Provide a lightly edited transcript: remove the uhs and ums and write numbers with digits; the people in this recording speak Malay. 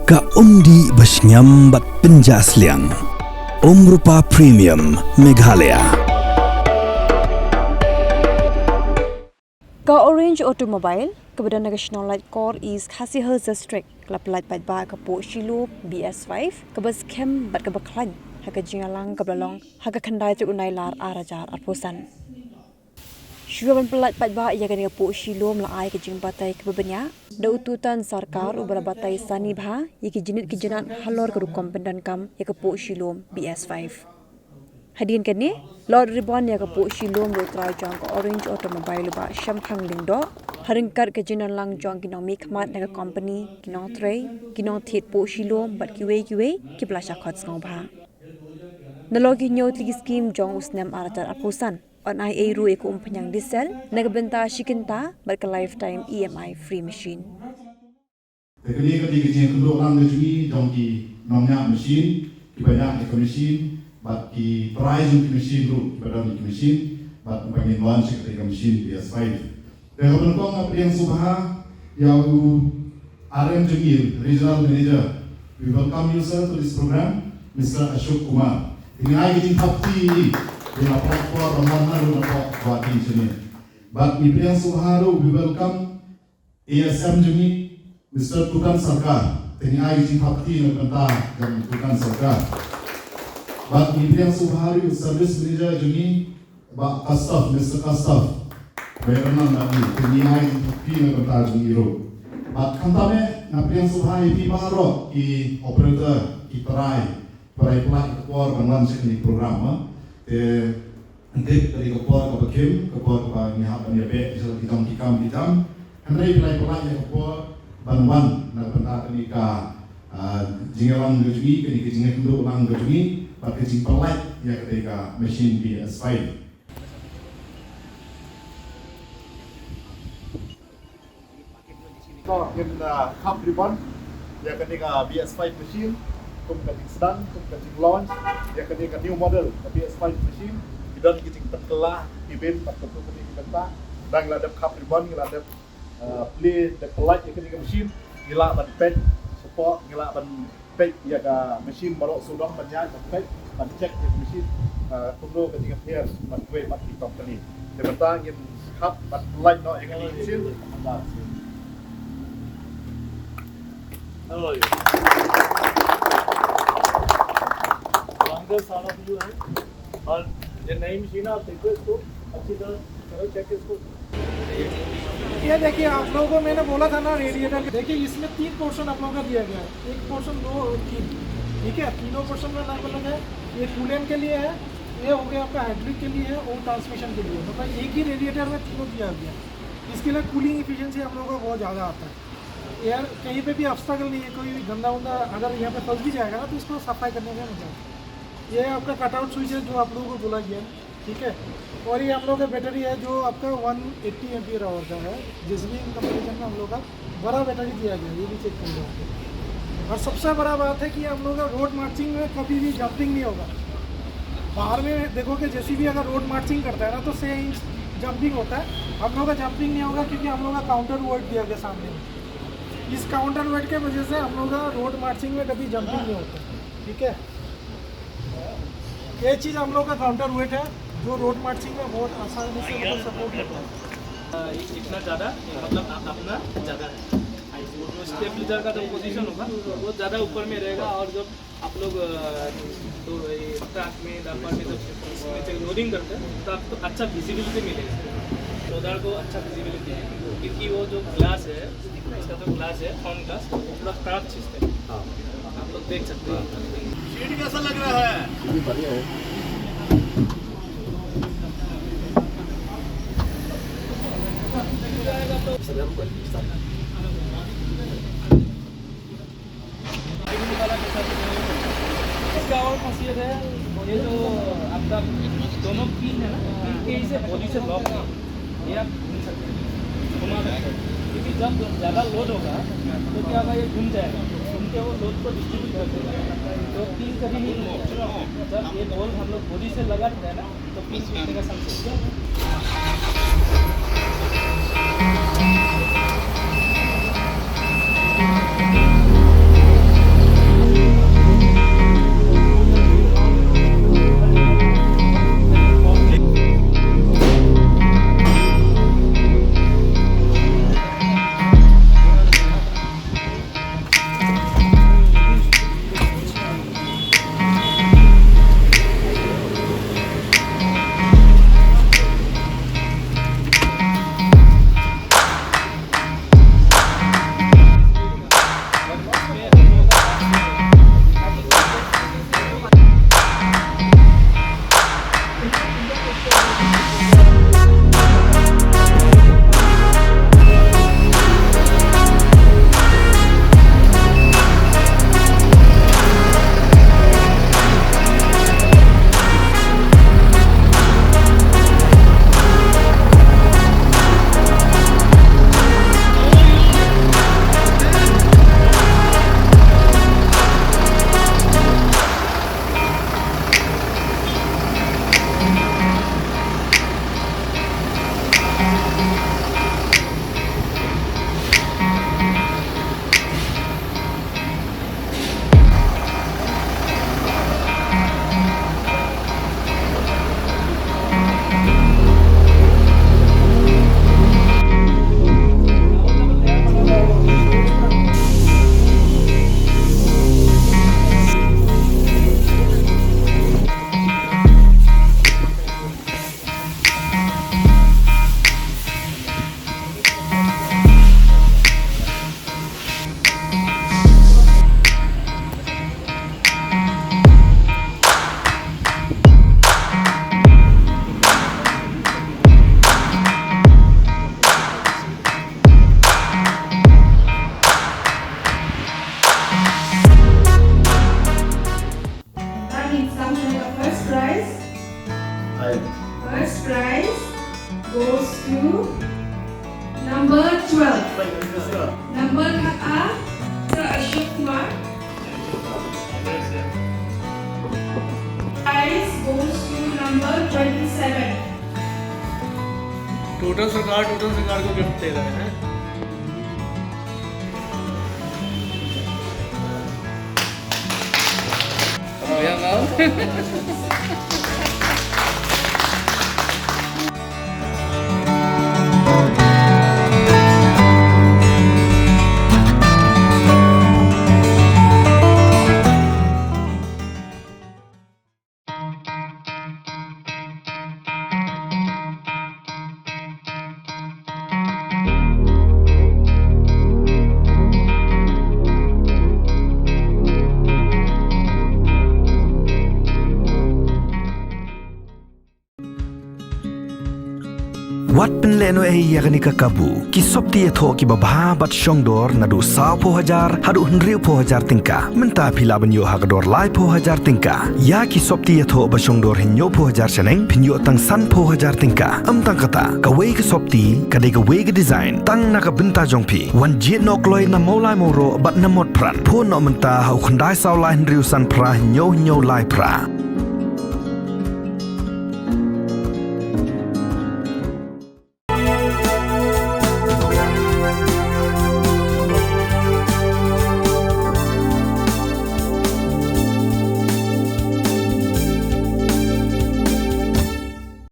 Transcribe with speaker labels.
Speaker 1: Ka umdi basnyam bat penjasliang. Rupa Premium Meghalaya.
Speaker 2: Ka Orange Automobile, kepada National Laitkor is khasi district kelap light bat ba ka Puhshilum BS5 kebas kem bat ka baklan haka jingalang ka belong haka khandai tu unai lar arajar arposan. Syuaban pelat bat ba ia kan ka Puhshilum la ai ka jing batai ka bebenya da ututan sarkar ubara batai sani bha iki jinit ki jinan halor ka rukom pendan kam ya ka Puhshilum BS5. Hadian kini, Lord Ribbon ya ke Puhshilum Rotrau Jong ke Orange Automobile ba Shamphang Lingdo, haringkat ke jinan lang jong kinong mikmat na ke company, kinong tray, kinong Thied Puhshilum bat kiwe ki belasya kot ngau ba. Nalogi nyot ligi skim jong usnem aratar apusan, on ai eru eku penyang diesel, na ke benta shikinta bat ke lifetime EMI free machine.
Speaker 3: Teknik ketika kenduk lang ngejungi jong ki nomnya mesin, ki banyak ke mesin, but the price of the machine group pada the machine but bagi launch ketika machine BS5 dan kemudian apa yang subha yang RM Jungil regional manager we welcome you sir to this program Mr. Ashok Kumar dengan ini kapti ini dengan platform ramai dapat buat ini sini but yang subha we welcome ASM Jungil Mr. Tukan Sarkar dengan ini kapti dengan dan Tukan Sarkar. But Indian Subhari Service Manager Juni Ba Kastaf Mr. Kastaf Bayaran Nabi Kenyai Pina Kata Juni Ro But Kantame Naprian Subhari Pi Baro Ki Operator Ki Perai Pelak Kepor Banglan Sekini Program Nanti dari Kepor ke Bekim Kepor ke Nihap dan Yabe Bisa kita Kikam Nanti pelak yang Kepor Banwan Nak Bentah Kenika Jingalang Gejungi Kenika Jingai Kenduk Lang Gejungi pakai jingpal light ya ketika mesin BS5. So, in cup ribbon ya ketika BS5 mesin, kemudian sedang, kemudian launch ya ketika new model BS5 mesin, kita jing terkelah event atau kemudian kita dan ngeladap cup ribbon, ngeladap play the light ya ketika mesin, ngelak ban pet support, ngelak ban pek ya ke mesin baru sudah banyak pek dan cek ya mesin perlu ketika pairs dan kue mat di company. Sebentar ingin hub dan light no yang ini mesin.
Speaker 4: Hello. Longer son of you है और ये नई मशीन आप देखो इसको अच्छी तरह करो चेक इसको.
Speaker 5: ये देखिए आप लोगों को मैंने बोला था ना रेडिएटर देखिए इसमें 3 पोर्शन आप लोगों का दिया गया है. एक पोर्शन 2 और 3 ठीक है. तीनों पोर्शन में अलग अलग है. ये कूलेंट के लिए है, ये हो गया आपका हाइड्रोलिक के लिए है और ट्रांसमिशन के लिए. मतलब एक ही रेडिएटर में तीनों दिया गया. इसके लिए कूलिंग इफिशिएंसी हम लोगों को बहुत ज़्यादा आता है. यार कहीं पे भी ऑब्स्टेकल नहीं है, कोई गंदा उंदा अगर यहाँ पे फंस भी जाएगा ना तो इसको सफाई करने में मजा आता है. ये आपका कटआउट स्विच है जो आप लोगों को बोला गया ठीक है. और ये हम लोग का बैटरी है जो आपका 180 एम्पियर आवर का है. जिस भी कंपैरिजन में हम लोग का बड़ा बैटरी दिया गया, ये भी चेक कर लो. और सबसे बड़ा बात है कि हम लोग का रोड मार्चिंग में कभी भी जंपिंग नहीं होगा. बाहर में देखोगे जैसे भी अगर रोड मार्चिंग करता है ना तो 6 इंच जंपिंग होता है. हम लोग का जंपिंग नहीं होगा क्योंकि हम लोग का काउंटर वेट दिया गया सामने में. इस काउंटर वेट के वजह से हम लोग का रोड मार्चिंग में कभी जंपिंग नहीं होता. ठीक है. ये चीज़ हम लोग का काउंटर वेट है जो रोड मार्चिंग में बहुत आसानी से मतलब सपोर्ट करता है.
Speaker 4: इतना ज़्यादा मतलब अपना ज़्यादा है. जो स्टेबलाइजर का जो पोजीशन होगा वो ज़्यादा ऊपर में रहेगा और जब आप लोग तो ट्रक में डंपर में जब लोडिंग करते हैं तो आपको अच्छा विजिबिलिटी मिलेगा. रोडर को अच्छा विजिबिलिटी है क्योंकि वो जो ग्लास है इसका जो ग्लास है फ्रंट ग्लास वो पूरा क्रॉप सिस्टम आप लोग देख सकते हैं. सीट कैसा लग रहा है?
Speaker 3: बढ़िया है.
Speaker 4: इसका और खासियत है ये जो आपका दोनों पिन है ना इनके से बॉडी से लॉक है. ये आप घूम सकते हैं, घुमा सकते हैं क्योंकि जब ज़्यादा लोड होगा तो क्या होगा ये घूम जाएगा. घूम के वो लोड को डिस्ट्रीब्यूट कर देगा. तो पिन कभी नहीं घूमेगा. जब ये बॉल हम लोग बॉडी से लगा देते हैं ना तो पिन घूमने का चांस है. टोटल सरकार को गिफ्ट दे रहे हैं।
Speaker 1: Wat penleno yakni kakabu ki sopti etho ki babha bat shongdor nadu sao po hajar hadu hnriu po hajar tingka menta phila banyo hagador lai po hajar tingka ya ki sopti etho ba shongdor hinyo po hajar seneng pinyo tang san po hajar tingka tang kata kawei ki sopti kadai kawei ki design tang naka benta jongpi wan jit nok loi na molai moro bat na mot pran po no menta hau khandai sao lai hnriu san pra hinyo lai pra